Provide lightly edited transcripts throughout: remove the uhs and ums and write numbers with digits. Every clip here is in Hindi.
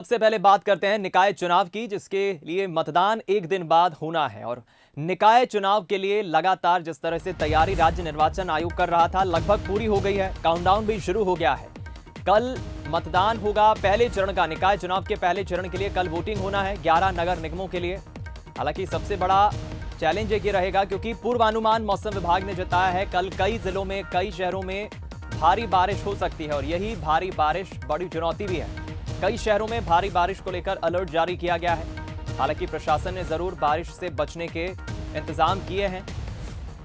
सबसे पहले बात करते हैं निकाय चुनाव की, जिसके लिए मतदान एक दिन बाद होना है। और निकाय चुनाव के लिए लगातार जिस तरह से तैयारी राज्य निर्वाचन आयोग कर रहा था, लगभग पूरी हो गई है। काउंटडाउन भी शुरू हो गया है। कल मतदान होगा पहले चरण का। निकाय चुनाव के पहले चरण के लिए कल वोटिंग होना है 11 नगर निगमों के लिए। हालांकि सबसे बड़ा चैलेंज ये रहेगा, क्योंकि पूर्वानुमान मौसम विभाग ने जताया है कल कई जिलों में, कई शहरों में भारी बारिश हो सकती है। और यही भारी बारिश बड़ी चुनौती भी है। कई शहरों में भारी बारिश को लेकर अलर्ट जारी किया गया है। हालांकि प्रशासन ने जरूर बारिश से बचने के इंतजाम किए हैं।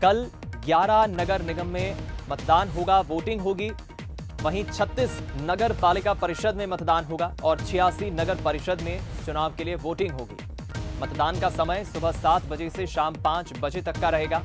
कल 11 नगर निगम में मतदान होगा, वोटिंग होगी। वहीं 36 नगर पालिका परिषद में मतदान होगा और 86 नगर परिषद में चुनाव के लिए वोटिंग होगी। मतदान का समय सुबह 7 बजे से शाम 5 बजे तक का रहेगा।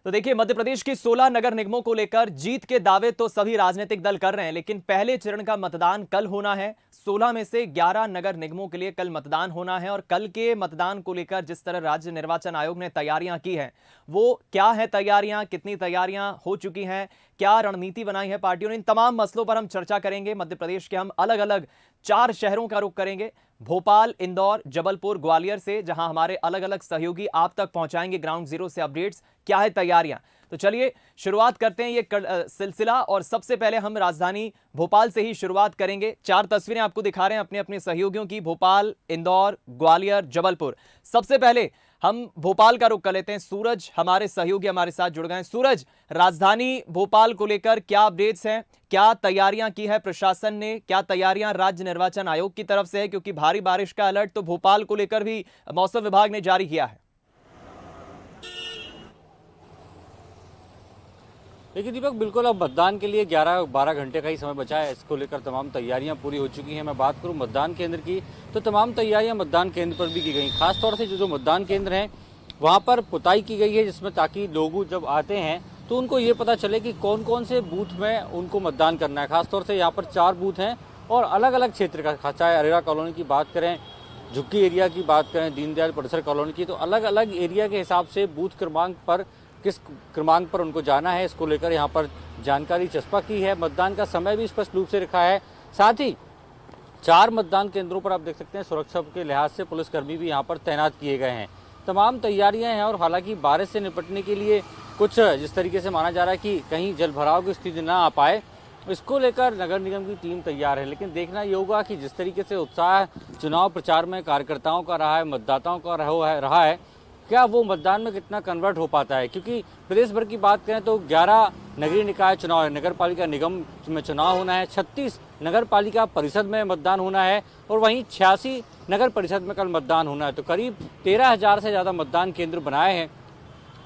तो देखिए, मध्य प्रदेश की 16 नगर निगमों को लेकर जीत के दावे तो सभी राजनीतिक दल कर रहे हैं, लेकिन पहले चरण का मतदान कल होना है। 16 में से 11 नगर निगमों के लिए कल मतदान होना है। और कल के मतदान को लेकर जिस तरह राज्य निर्वाचन आयोग ने तैयारियां की हैं, वो क्या है तैयारियां, कितनी तैयारियां हो चुकी हैं, क्या रणनीति बनाई है पार्टियों ने, इन तमाम मसलों पर हम चर्चा करेंगे। मध्य प्रदेश के हम अलग अलग 4 शहरों का रुख करेंगे, भोपाल, इंदौर, जबलपुर, ग्वालियर से, जहां हमारे अलग अलग सहयोगी आप तक पहुंचाएंगे ग्राउंड जीरो से अपडेट्स, क्या है तैयारियां। तो चलिए शुरुआत करते हैं ये सिलसिला। और सबसे पहले हम राजधानी भोपाल से ही शुरुआत करेंगे। 4 तस्वीरें आपको दिखा रहे हैं अपने अपने सहयोगियों की, भोपाल, इंदौर, ग्वालियर, जबलपुर। सबसे पहले हम भोपाल का रुख कर लेते हैं। सूरज हमारे सहयोगी हमारे साथ जुड़ गए हैं। सूरज, राजधानी भोपाल को लेकर क्या अपडेट्स हैं, क्या तैयारियां की है प्रशासन ने, क्या तैयारियां राज्य निर्वाचन आयोग की तरफ से है, क्योंकि भारी बारिश का अलर्ट तो भोपाल को लेकर भी मौसम विभाग ने जारी किया है। देखिए दीपक, बिल्कुल अब मतदान के लिए 11-12 घंटे का ही समय बचा है। इसको लेकर तमाम तैयारियां पूरी हो चुकी हैं। मैं बात करूं मतदान केंद्र की, तो तमाम तैयारियां मतदान केंद्र पर भी की गई। खासतौर से जो मतदान केंद्र हैं वहां पर पुताई की गई है, जिसमें ताकि लोग जब आते हैं तो उनको ये पता चले कि कौन कौन से बूथ में उनको मतदान करना है। खासतौर से यहाँ पर 4 बूथ हैं और अलग अलग क्षेत्र का, चाहे अरेरा कॉलोनी की बात करें, झुग्गी एरिया की बात करें, दीनदयाल परिसर कॉलोनी की, तो अलग अलग एरिया के हिसाब से बूथ क्रमांक पर किस क्रमांक पर उनको जाना है, इसको लेकर यहाँ पर जानकारी चस्पा की है। मतदान का समय भी स्पष्ट रूप से रखा है। साथ ही 4 मतदान केंद्रों पर आप देख सकते हैं सुरक्षा के लिहाज से पुलिसकर्मी भी यहाँ पर तैनात किए गए हैं। तमाम तैयारियां हैं। और हालांकि बारिश से निपटने के लिए कुछ जिस तरीके से माना जा रहा है कि कहीं जलभराव की स्थिति ना आ पाए, इसको लेकर नगर निगम की टीम तैयार है। लेकिन देखना ये होगा कि जिस तरीके से उत्साह चुनाव प्रचार में कार्यकर्ताओं का रहा है, मतदाताओं का रहा है, क्या वो मतदान में कितना कन्वर्ट हो पाता है। क्योंकि प्रदेश भर की बात करें तो 11 नगरीय निकाय चुनाव, नगर पालिका निगम में चुनाव होना है, 36 नगर पालिका परिषद में मतदान होना है और वहीं 86 नगर परिषद में कल मतदान होना है। तो करीब 13,000 से ज़्यादा मतदान केंद्र बनाए हैं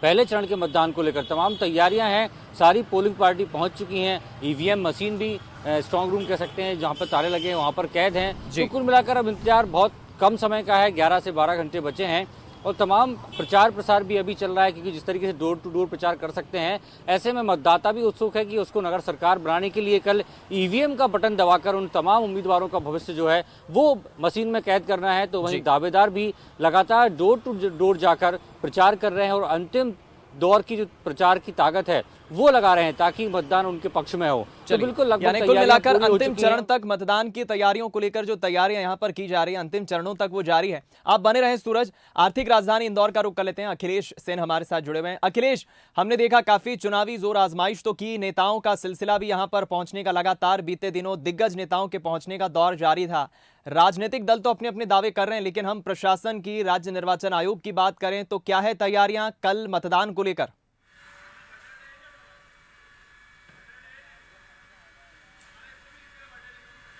पहले चरण के मतदान को लेकर। तमाम तैयारियां हैं, सारी पोलिंग पार्टी पहुंच चुकी हैं। ईवीएम मशीन भी स्ट्रांग रूम कह सकते हैं, जहां पर ताले लगे हैं वहां पर कैद हैं। तो कुल मिलाकर अब इंतजार बहुत कम समय का है, 11 से 12 घंटे बचे हैं। और तमाम प्रचार प्रसार भी अभी चल रहा है, क्योंकि जिस तरीके से डोर टू डोर प्रचार कर सकते हैं, ऐसे में मतदाता भी उत्सुक है कि उसको नगर सरकार बनाने के लिए कल ईवीएम का बटन दबाकर उन तमाम उम्मीदवारों का भविष्य जो है वो मशीन में कैद करना है। तो वहीं दावेदार भी लगातार डोर टू डोर जाकर प्रचार कर रहे हैं और अंतिम दौर की जो प्रचार की ताकत है वो लगा रहे हैं, ताकि मतदान उनके पक्ष में हो। तो बिल्कुल लगभग कुल मिलाकर अंतिम चरण तक मतदान की तैयारियों को लेकर जो तैयारियां यहां पर की जा रही हैं, अंतिम चरणों तक वो जारी है। आप बने रहें सूरज। आर्थिक राजधानी इंदौर का रुख कर लेते हैं। अखिलेश सेन हमारे साथ जुड़े हुए हैं। अखिलेश, हमने देखा काफी चुनावी जोर आजमाइश तो की, नेताओं का सिलसिला भी यहां पर पहुंचने का लगातार बीते दिनों दिग्गज नेताओं के पहुंचने का दौर जारी था। राजनीतिक दल तो अपने अपने दावे कर रहे हैं, लेकिन हम प्रशासन की, राज्य निर्वाचन आयोग की बात करें तो क्या है तैयारियां कल मतदान को लेकर।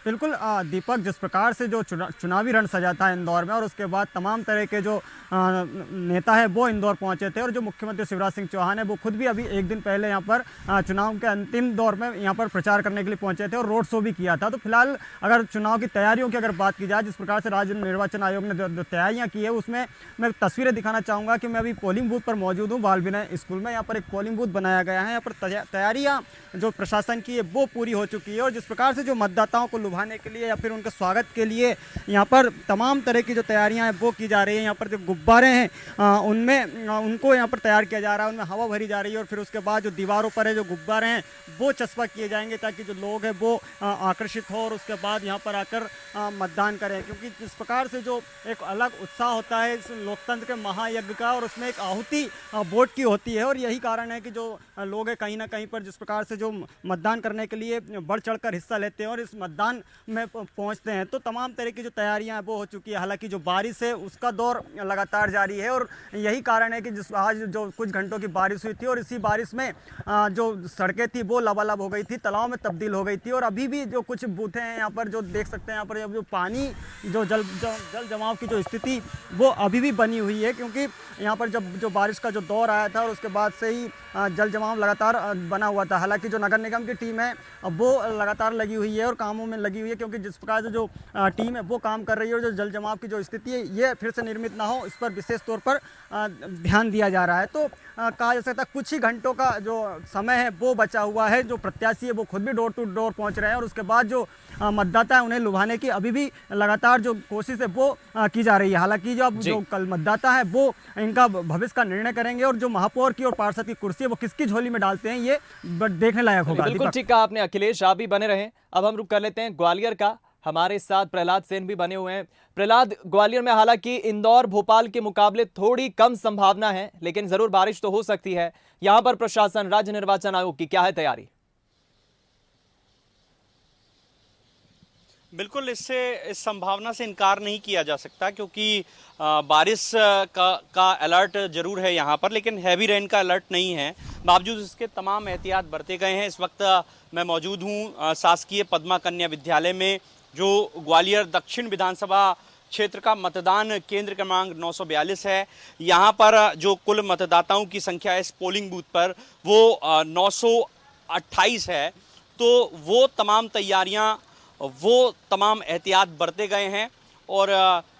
बिल्कुल दीपक, जिस प्रकार से जो चुनावी रण सजा था इंदौर में, और उसके बाद तमाम तरह के जो नेता है वो इंदौर पहुंचे थे, और जो मुख्यमंत्री शिवराज सिंह चौहान है वो खुद भी अभी एक दिन पहले यहाँ पर चुनाव के अंतिम दौर में यहाँ पर प्रचार करने के लिए पहुंचे थे और रोड शो भी किया था। तो फिलहाल अगर चुनाव की तैयारियों की अगर बात की जाए, जिस प्रकार से राज्य निर्वाचन आयोग ने जो तैयारियाँ की है, उसमें मैं तस्वीरें दिखाना चाहूँगा कि मैं अभी पोलिंग बूथ पर मौजूद हूँ। बाल विनय स्कूल में यहाँ पर एक पोलिंग बूथ बनाया गया है। यहाँ पर तैयारियाँ जो प्रशासन की है वो पूरी हो चुकी है, और जिस प्रकार से जो मतदाताओं को लुभाने के लिए या फिर उनके स्वागत के लिए यहाँ पर तमाम तरह की जो तैयारियां हैं वो की जा रही हैं। यहाँ पर जो गुब्बारे हैं उनमें उनको यहाँ पर तैयार किया जा रहा है, उनमें हवा भरी जा रही है और फिर उसके बाद जो दीवारों पर है जो गुब्बारे हैं वो चस्पा किए जाएंगे ताकि जो लोग हैं वो आकर्षित हो और उसके बाद यहाँ पर आकर मतदान करें। क्योंकि जिस प्रकार से जो एक अलग उत्साह होता है इस लोकतंत्र के महायज्ञ का और उसमें एक आहुति वोट की होती है और यही कारण है कि जो लोग हैं कहीं ना कहीं पर जिस प्रकार से जो मतदान करने के लिए बढ़ चढ़कर हिस्सा लेते हैं और इस मतदान में पहुंचते हैं। तो तमाम तरह की जो तैयारियां हैं वो हो चुकी है। हालांकि जो बारिश है उसका दौर लगातार जारी है और यही कारण है कि जिस आज जो कुछ घंटों की बारिश हुई थी और इसी बारिश में जो सड़कें थी वो लबालब हो गई थी, तालाब में तब्दील हो गई थी और अभी भी जो कुछ बूथे हैं यहाँ पर जो देख सकते हैं यहाँ पर जो पानी जो जल जमाव की जो स्थिति वो अभी भी बनी हुई है। क्योंकि यहाँ पर जब जो बारिश का जो दौर आया था और उसके बाद से ही जल जमाव लगातार बना हुआ था। हालांकि जो नगर निगम की टीम है वो लगातार लगी हुई है और कामों में लगी हुई है, क्योंकि जिस प्रकार से जो टीम है वो काम कर रही है और जो जल जमाव की जो स्थिति है ये फिर से निर्मित ना हो इस पर विशेष तौर पर ध्यान दिया जा रहा है। तो कहा जा सकता है कुछ ही घंटों का जो समय है वो बचा हुआ है। जो प्रत्याशी है वो खुद भी डोर टू डोर पहुँच रहे हैं और उसके बाद जो मतदाता है उन्हें लुभाने की अभी भी लगातार जो कोशिश है वो की जा रही है। हालांकि जो अब जो कल मतदाता है वो इनका भविष्य का निर्णय करेंगे और जो महापौर की और पार्षद की कुर्सी है वो किसकी झोली में डालते हैं ये देखने लायक होगा। बिल्कुल ठीक कहा आपने अखिलेश, आप भी बने रहें। अब हम रुक कर लेते हैं ग्वालियर का, हमारे साथ प्रहलाद सेन भी बने हुए हैं। प्रहलाद, ग्वालियर में हालांकि इंदौर भोपाल के मुकाबले थोड़ी कम संभावना है लेकिन जरूर बारिश तो हो सकती है। यहां पर प्रशासन, राज्य निर्वाचन आयोग की क्या है तैयारी? बिल्कुल, इस संभावना से इनकार नहीं किया जा सकता क्योंकि बारिश का अलर्ट जरूर है यहाँ पर, लेकिन हैवी रेन का अलर्ट नहीं है। बावजूद इसके तमाम एहतियात बरते गए हैं। इस वक्त मैं मौजूद हूँ शासकीय पद्मा कन्या विद्यालय में, जो ग्वालियर दक्षिण विधानसभा क्षेत्र का मतदान केंद्र क्रमांक 942 है। यहाँ पर जो कुल मतदाताओं की संख्या है इस पोलिंग बूथ पर वो 928 है। तो वो तमाम तैयारियाँ, वो तमाम एहतियात बरते गए हैं और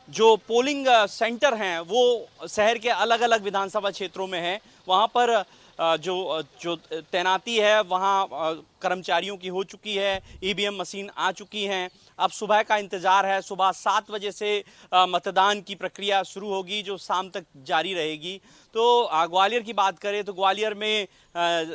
जो पोलिंग सेंटर हैं वो शहर के अलग अलग विधानसभा क्षेत्रों में हैं। वहाँ पर जो तैनाती है वहाँ कर्मचारियों की हो चुकी है, ईवीएम मशीन आ चुकी हैं। अब सुबह का इंतज़ार है, सुबह 7 बजे से मतदान की प्रक्रिया शुरू होगी जो शाम तक जारी रहेगी। तो ग्वालियर की बात करें तो ग्वालियर में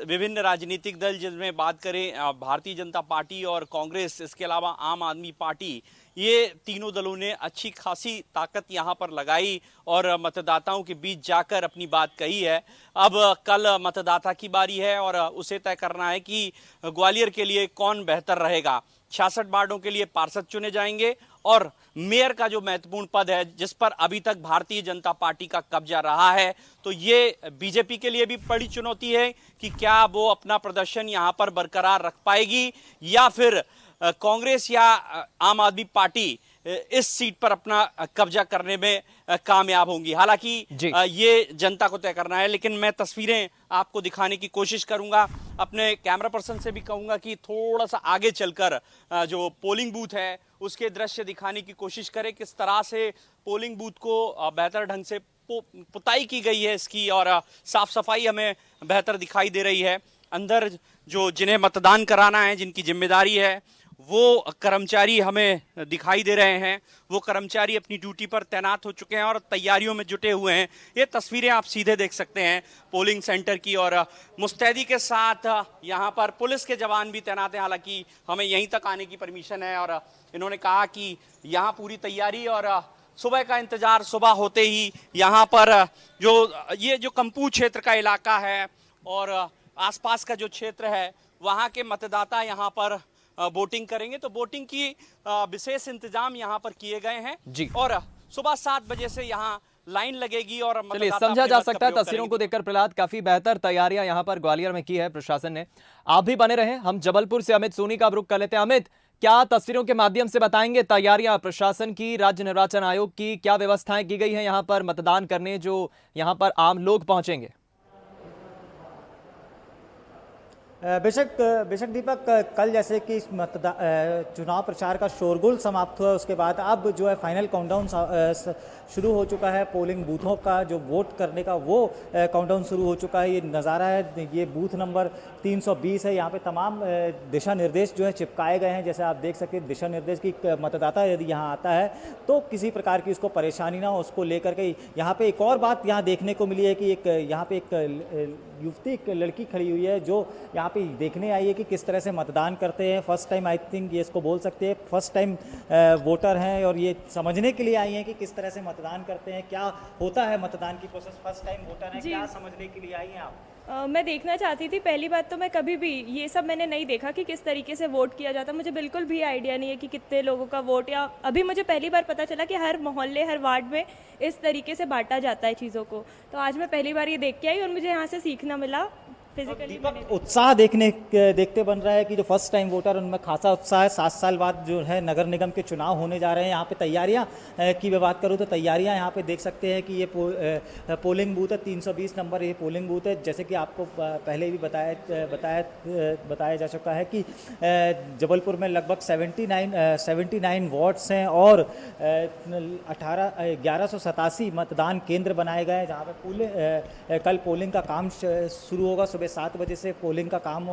विभिन्न राजनीतिक दल, जिसमें बात करें भारतीय जनता पार्टी और कांग्रेस, इसके अलावा आम आदमी पार्टी, ये तीनों दलों ने अच्छी खासी ताकत यहाँ पर लगाई और मतदाताओं के बीच जाकर अपनी बात कही है। अब कल मतदाता की बारी है और उसे तय करना है कि ग्वालियर के लिए कौन बेहतर रहेगा। 66 वार्डों के लिए पार्षद चुने जाएंगे और मेयर का जो महत्वपूर्ण पद है जिस पर अभी तक भारतीय जनता पार्टी का कब्जा रहा है, तो ये बीजेपी के लिए भी बड़ी चुनौती है कि क्या वो अपना प्रदर्शन यहाँ पर बरकरार रख पाएगी या फिर कांग्रेस या आम आदमी पार्टी इस सीट पर अपना कब्जा करने में कामयाब होंगी। हालांकि ये जनता को तय करना है, लेकिन मैं तस्वीरें आपको दिखाने की कोशिश करूंगा। अपने कैमरा पर्सन से भी कहूंगा कि थोड़ा सा आगे चलकर जो पोलिंग बूथ है उसके दृश्य दिखाने की कोशिश करें, किस तरह से पोलिंग बूथ को बेहतर ढंग से पुताई की गई है इसकी और साफ सफाई हमें बेहतर दिखाई दे रही है। अंदर जो जिन्हें मतदान कराना है, जिनकी जिम्मेदारी है, वो कर्मचारी हमें दिखाई दे रहे हैं। वो कर्मचारी अपनी ड्यूटी पर तैनात हो चुके हैं और तैयारियों में जुटे हुए हैं। ये तस्वीरें आप सीधे देख सकते हैं पोलिंग सेंटर की और मुस्तैदी के साथ यहाँ पर पुलिस के जवान भी तैनात हैं। हालांकि हमें यहीं तक आने की परमिशन है और इन्होंने कहा कि यहाँ पूरी तैयारी और सुबह का इंतजार, सुबह होते ही यहाँ पर जो कंपू क्षेत्र का इलाका है और आसपास का जो क्षेत्र है वहाँ के मतदाता यहाँ पर वोटिंग करेंगे। तो वोटिंग की विशेष इंतजाम यहाँ पर किए गए हैं और सुबह 7 बजे से यहाँ लाइन लगेगी और चलिए समझा जा सकता है तस्वीरों को देखकर प्रहलाद, काफी बेहतर तैयारियां यहाँ पर ग्वालियर में की है प्रशासन ने। आप भी बने रहे। हम जबलपुर से अमित सोनी का रुख कर लेते हैं। अमित, क्या तस्वीरों के माध्यम से बताएंगे तैयारियां प्रशासन की, राज्य निर्वाचन आयोग की, क्या व्यवस्थाएं की गई हैं यहाँ पर मतदान करने जो यहाँ पर आम लोग पहुंचेंगे? बेशक बेशक दीपक, कल जैसे कि चुनाव प्रचार का शोरगुल समाप्त हुआ, उसके बाद अब जो है फाइनल काउंटडाउन शुरू हो चुका है। पोलिंग बूथों का जो वोट करने का वो काउंटडाउन शुरू हो चुका है। ये नज़ारा है, ये बूथ नंबर 320 है। यहाँ पे तमाम दिशा निर्देश जो है चिपकाए गए हैं। जैसे आप देख सकते हैं, दिशा निर्देश की मतदाता यदि यहाँ आता है तो किसी प्रकार की उसको परेशानी ना हो, उसको लेकर के। यहाँ पे एक और बात यहाँ देखने को मिली है कि यहाँ पे एक युवती, एक लड़की खड़ी हुई है जो यहाँ पे देखने आई है कि किस तरह से मतदान करते हैं। फर्स्ट टाइम, आई थिंक ये इसको बोल सकते हैं, फर्स्ट टाइम वोटर हैं और ये समझने के लिए आई हैं कि किस तरह से मतदान करते हैं, क्या होता है मतदान की प्रोसेस। फर्स्ट टाइम वोटर हैं, क्या समझने के लिए आई हैं आप? मैं देखना चाहती थी। पहली बात तो मैं कभी भी ये सब मैंने नहीं देखा कि किस तरीके से वोट किया जाता। मुझे बिल्कुल भी आइडिया नहीं है कि कितने लोगों का वोट, या अभी मुझे पहली बार पता चला कि हर मोहल्ले, हर वार्ड में इस तरीके से बांटा जाता है चीज़ों को। तो आज मैं पहली बार ये देख के आई और मुझे यहाँ से सीखना मिला। दीपक, उत्साह देखते बन रहा है कि जो फर्स्ट टाइम वोटर उनमें खासा उत्साह है। 7 साल बाद जो है नगर निगम के चुनाव होने जा रहे हैं। यहाँ पे तैयारियाँ की मैं बात करूँ तो तैयारियाँ यहाँ पे देख सकते हैं कि ये पोलिंग बूथ है, 320 नंबर ये पोलिंग बूथ है। जैसे कि आपको पहले भी बताया जा चुका है कि जबलपुर में लगभग 79 वार्ड्स हैं और 1187 मतदान केंद्र बनाए गए हैं, जहाँ पे कल पोलिंग का काम शुरू होगा। सुबह 7 बजे से पोलिंग का काम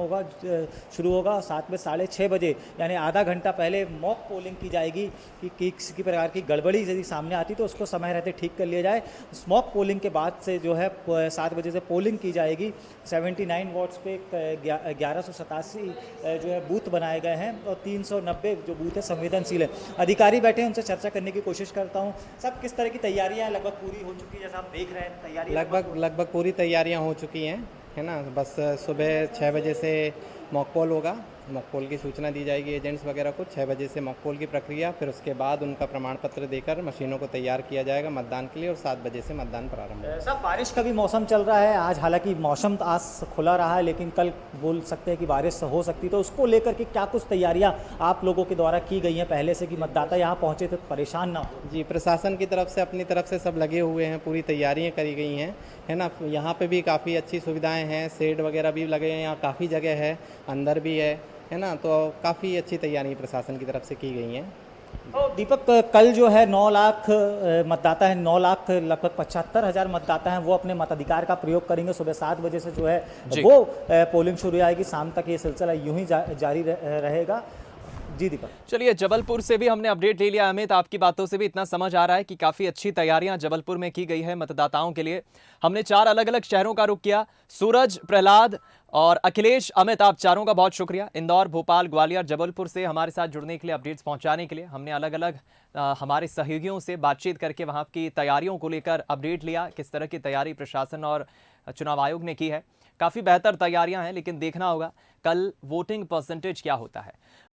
शुरू होगा। 7 में 6:30 बजे, यानी आधा घंटा पहले मॉक पोलिंग की जाएगी कि किसी प्रकार की गड़बड़ी यदि सामने आती तो उसको समय रहते ठीक कर लिया जाए। मॉक पोलिंग के बाद से जो है 7 बजे से पोलिंग की जाएगी। 79 वार्ड्स पे 1187 जो है बूथ बनाए गए हैं और 390 जो बूथ है संवेदनशील है। अधिकारी बैठे हैं, उनसे चर्चा करने की कोशिश करता हूँ। सब किस तरह की तैयारियाँ लगभग पूरी हो चुकी है? जैसा आप देख रहे हैं तैयारी लगभग पूरी तैयारियां हो चुकी हैं, है ना। बस सुबह 6 बजे से मॉक पोल होगा। मॉक पोल की सूचना दी जाएगी एजेंट्स वगैरह को। 6 बजे से मॉक पोल की प्रक्रिया, फिर उसके बाद उनका प्रमाण पत्र देकर मशीनों को तैयार किया जाएगा मतदान के लिए और 7 बजे से मतदान प्रारंभ होगा। साहब, बारिश का भी मौसम चल रहा है आज, हालांकि मौसम आज खुला रहा है लेकिन कल बोल सकते हैं कि बारिश हो सकती, तो उसको लेकर के क्या कुछ तैयारियां आप लोगों के द्वारा की गई हैं पहले से कि मतदाता यहाँ पहुँचे तो परेशान ना हो? जी, प्रशासन की तरफ से, अपनी तरफ से सब लगे हुए हैं, पूरी तैयारियाँ करी गई हैं, है ना। यहाँ पे भी काफ़ी अच्छी सुविधाएँ हैं, शेड वगैरह भी लगे हैं, यहाँ काफ़ी जगह है, अंदर भी है ना। तो काफ़ी अच्छी तैयारी प्रशासन की तरफ से की गई हैं। तो दीपक, कल जो है 9 लाख मतदाता हैं, 9 लाख लगभग 75,000 मतदाता हैं, वो अपने मताधिकार का प्रयोग करेंगे। सुबह 7 बजे से जो है वो पोलिंग शुरू आएगी, शाम तक ये सिलसिला यूं ही जारी रहेगा। जी दीपक। चलिए, जबलपुर से भी हमने अपडेट ले लिया। अमित, आपकी बातों से भी इतना समझ आ रहा है कि काफ़ी अच्छी तैयारियां जबलपुर में की गई है मतदाताओं के लिए। हमने 4 अलग अलग शहरों का रुख किया। सूरज, प्रहलाद और अखिलेश, अमित, आप चारों का बहुत शुक्रिया। इंदौर, भोपाल, ग्वालियर, जबलपुर से हमारे साथ जुड़ने के लिए, अपडेट्स पहुंचाने के लिए। हमने अलग अलग हमारे सहयोगियों से बातचीत करके वहाँ की तैयारियों को लेकर अपडेट लिया, किस तरह की तैयारी प्रशासन और चुनाव आयोग ने की है। काफ़ी बेहतर तैयारियां हैं, लेकिन देखना होगा कल वोटिंग परसेंटेज क्या होता है।